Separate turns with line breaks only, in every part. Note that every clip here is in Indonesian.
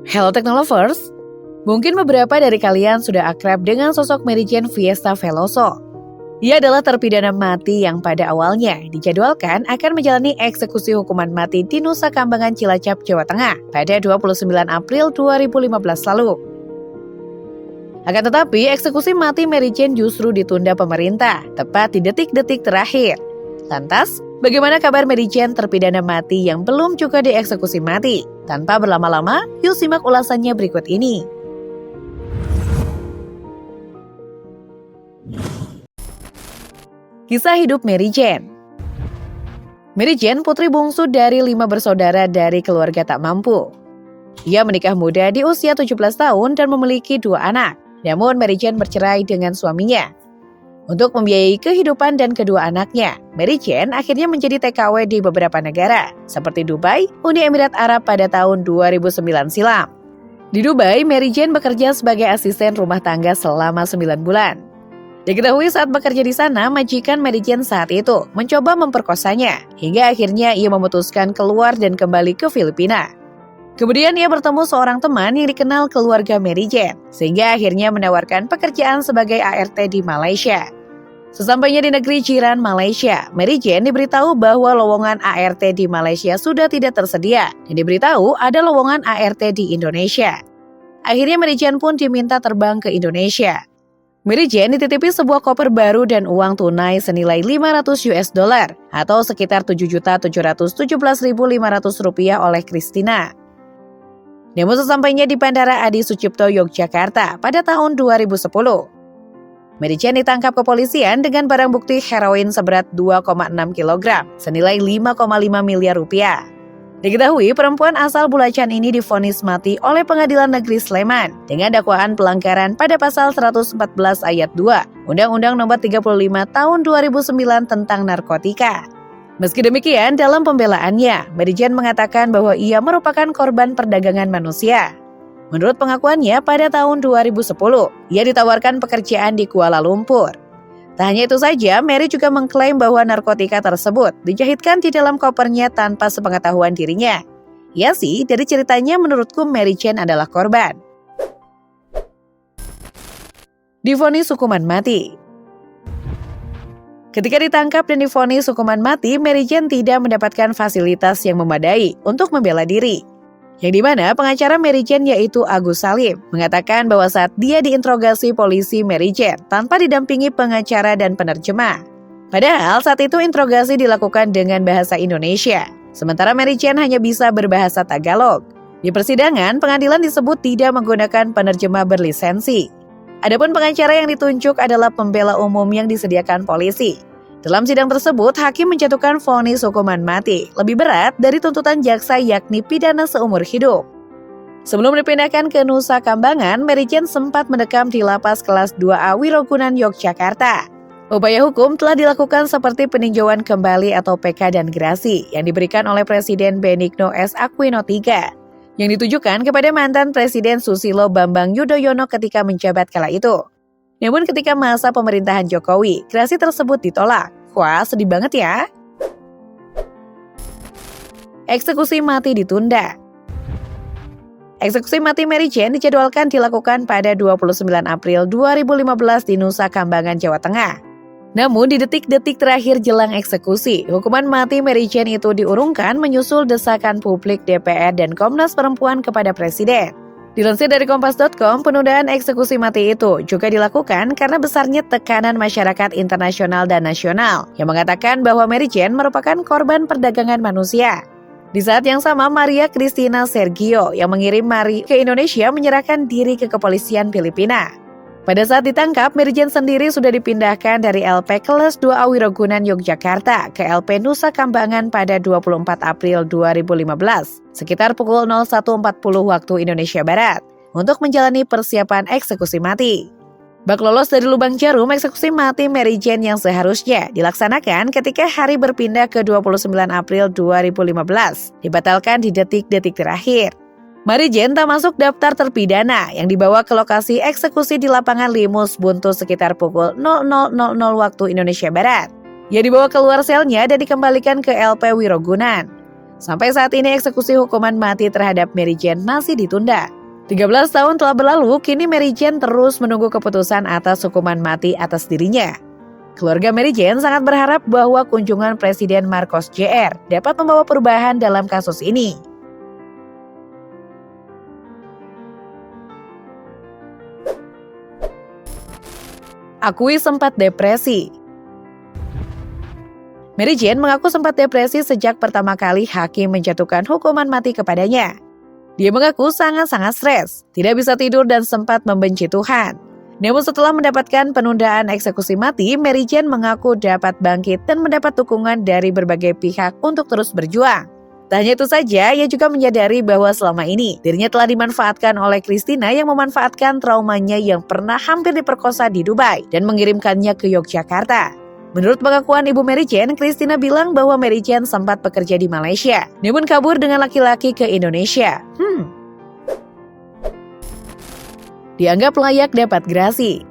Hello Technolovers, mungkin beberapa dari kalian sudah akrab dengan sosok Mary Jane Fiesta Veloso. Ia adalah terpidana mati yang pada awalnya dijadwalkan akan menjalani eksekusi hukuman mati di Nusa Kambangan Cilacap, Jawa Tengah pada 29 April 2015 lalu. Akan tetapi, eksekusi mati Mary Jane justru ditunda pemerintah, tepat di detik-detik terakhir. Lantas, bagaimana kabar Mary Jane terpidana mati yang belum juga dieksekusi mati? Tanpa berlama-lama, yuk simak ulasannya berikut ini. Kisah hidup Mary Jane. Mary Jane putri bungsu dari 5 bersaudara dari keluarga tak mampu. Ia menikah muda di usia 17 tahun dan memiliki 2 anak. Namun Mary Jane bercerai dengan suaminya. Untuk membiayai kehidupan dan kedua anaknya, Mary Jane akhirnya menjadi TKW di beberapa negara, seperti Dubai, Uni Emirat Arab pada tahun 2009 silam. Di Dubai, Mary Jane bekerja sebagai asisten rumah tangga selama 9 bulan. Diketahui saat bekerja di sana, majikan Mary Jane saat itu mencoba memperkosanya, hingga akhirnya ia memutuskan keluar dan kembali ke Filipina. Kemudian ia bertemu seorang teman yang dikenal keluarga Mary Jane, sehingga akhirnya menawarkan pekerjaan sebagai ART di Malaysia. Sesampainya di negeri jiran Malaysia, Mary Jane diberitahu bahwa lowongan ART di Malaysia sudah tidak tersedia, dan diberitahu ada lowongan ART di Indonesia. Akhirnya Mary Jane pun diminta terbang ke Indonesia. Mary Jane dititipi sebuah koper baru dan uang tunai senilai $500 atau sekitar Rp7.717.500 oleh Christina. Namun sesampainya di Bandara Adi Sucipto, Yogyakarta pada tahun 2010, Mary Jane ditangkap kepolisian dengan barang bukti heroin seberat 2,6 kg senilai 5,5 miliar rupiah. Diketahui perempuan asal Bulacan ini divonis mati oleh Pengadilan Negeri Sleman dengan dakwaan pelanggaran pada pasal 114 ayat 2 Undang-Undang Nomor 35 Tahun 2009 tentang narkotika. Meski demikian, dalam pembelaannya, Mary Jane mengatakan bahwa ia merupakan korban perdagangan manusia. Menurut pengakuannya, pada tahun 2010, ia ditawarkan pekerjaan di Kuala Lumpur. Tak hanya itu saja, Mary juga mengklaim bahwa narkotika tersebut dijahitkan di dalam kopernya tanpa sepengetahuan dirinya. Ya sih, dari ceritanya menurutku Mary Jane adalah korban. Divonis hukuman mati. Ketika ditangkap dan divonis hukuman mati, Mary Jane tidak mendapatkan fasilitas yang memadai untuk membela diri. Yang dimana pengacara Mary Jane yaitu Agus Salim mengatakan bahwa saat dia diinterogasi polisi Mary Jane tanpa didampingi pengacara dan penerjemah. Padahal saat itu interogasi dilakukan dengan bahasa Indonesia, sementara Mary Jane hanya bisa berbahasa Tagalog. Di persidangan, pengadilan disebut tidak menggunakan penerjemah berlisensi. Adapun pengacara yang ditunjuk adalah pembela umum yang disediakan polisi. Dalam sidang tersebut, hakim menjatuhkan vonis hukuman mati lebih berat dari tuntutan jaksa yakni pidana seumur hidup. Sebelum dipindahkan ke Nusa Kambangan, Mary Jane sempat mendekam di lapas kelas 2A Wirogunan, Yogyakarta. Upaya hukum telah dilakukan seperti peninjauan kembali atau PK dan gerasi yang diberikan oleh Presiden Benigno S. Aquino III. Yang ditujukan kepada mantan Presiden Susilo Bambang Yudhoyono ketika menjabat kala itu. Namun ketika masa pemerintahan Jokowi, gerasi tersebut ditolak. Wah, sedih banget ya. Eksekusi mati ditunda. Eksekusi mati Mary Jane dijadwalkan dilakukan pada 29 April 2015 di Nusa Kambangan, Jawa Tengah. Namun di detik-detik terakhir jelang eksekusi, hukuman mati Mary Jane itu diurungkan menyusul desakan publik DPR dan Komnas Perempuan kepada Presiden. Dilansir dari Kompas.com, penundaan eksekusi mati itu juga dilakukan karena besarnya tekanan masyarakat internasional dan nasional yang mengatakan bahwa Mary Jane merupakan korban perdagangan manusia. Di saat yang sama, Maria Cristina Sergio yang mengirim Mary ke Indonesia menyerahkan diri ke kepolisian Filipina. Pada saat ditangkap, Mary Jane sendiri sudah dipindahkan dari LP kelas 2A Wirogunan Yogyakarta ke LP Nusa Kambangan pada 24 April 2015, sekitar pukul 01.40 waktu Indonesia Barat, untuk menjalani persiapan eksekusi mati. Bak lolos dari lubang jarum, eksekusi mati Mary Jane yang seharusnya dilaksanakan ketika hari berpindah ke 29 April 2015, dibatalkan di detik-detik terakhir. Mary Jane tak masuk daftar terpidana yang dibawa ke lokasi eksekusi di lapangan Limus Buntu sekitar pukul 00.00 waktu Indonesia Barat. Ia dibawa keluar selnya dan dikembalikan ke LP Wirogunan. Sampai saat ini eksekusi hukuman mati terhadap Mary Jane masih ditunda. 13 tahun telah berlalu, kini Mary Jane terus menunggu keputusan atas hukuman mati atas dirinya. Keluarga Mary Jane sangat berharap bahwa kunjungan Presiden Marcos Jr. dapat membawa perubahan dalam kasus ini. Akui sempat depresi. Mary Jane mengaku sempat depresi sejak pertama kali hakim menjatuhkan hukuman mati kepadanya. Dia mengaku sangat-sangat stres, tidak bisa tidur dan sempat membenci Tuhan. Namun setelah mendapatkan penundaan eksekusi mati, Mary Jane mengaku dapat bangkit dan mendapat dukungan dari berbagai pihak untuk terus berjuang. Tak hanya itu saja, ia juga menyadari bahwa selama ini dirinya telah dimanfaatkan oleh Christina yang memanfaatkan traumanya yang pernah hampir diperkosa di Dubai dan mengirimkannya ke Yogyakarta. Menurut pengakuan ibu Mary Jane, Christina bilang bahwa Mary Jane sempat bekerja di Malaysia, namun kabur dengan laki-laki ke Indonesia. Dianggap layak dapat gerasi.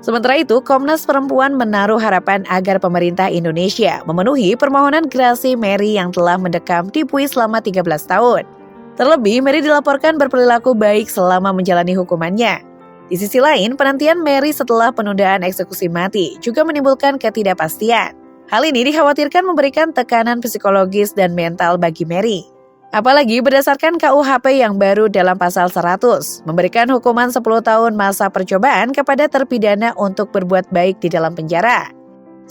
Sementara itu, Komnas Perempuan menaruh harapan agar pemerintah Indonesia memenuhi permohonan gerasi Mary yang telah mendekam di Pui selama 13 tahun. Terlebih, Mary dilaporkan berperilaku baik selama menjalani hukumannya. Di sisi lain, penantian Mary setelah penundaan eksekusi mati juga menimbulkan ketidakpastian. Hal ini dikhawatirkan memberikan tekanan psikologis dan mental bagi Mary. Apalagi berdasarkan KUHP yang baru dalam pasal 100, memberikan hukuman 10 tahun masa percobaan kepada terpidana untuk berbuat baik di dalam penjara.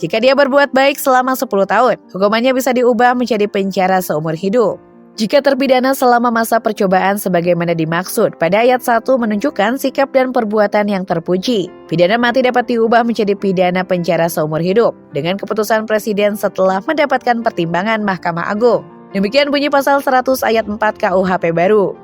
Jika dia berbuat baik selama 10 tahun, hukumannya bisa diubah menjadi penjara seumur hidup. Jika terpidana selama masa percobaan sebagaimana dimaksud pada ayat 1 menunjukkan sikap dan perbuatan yang terpuji, pidana mati dapat diubah menjadi pidana penjara seumur hidup dengan keputusan presiden setelah mendapatkan pertimbangan Mahkamah Agung. Demikian bunyi pasal 100 ayat 4 KUHP baru.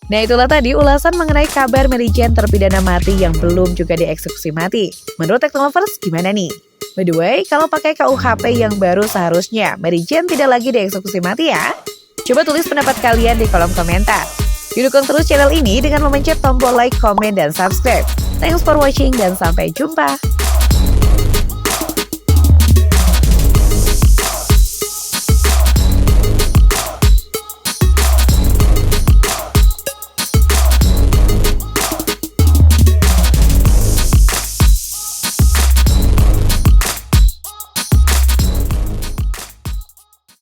Nah, itulah tadi ulasan mengenai kabar Mary Jane terpidana mati yang belum juga dieksekusi mati. Menurut Teknolovers gimana nih? By the way, kalau pakai KUHP yang baru seharusnya Mary Jane tidak lagi dieksekusi mati ya? Coba tulis pendapat kalian di kolom komentar. Dukung terus channel ini dengan memencet tombol like, komen, dan subscribe. Thanks for watching dan sampai jumpa.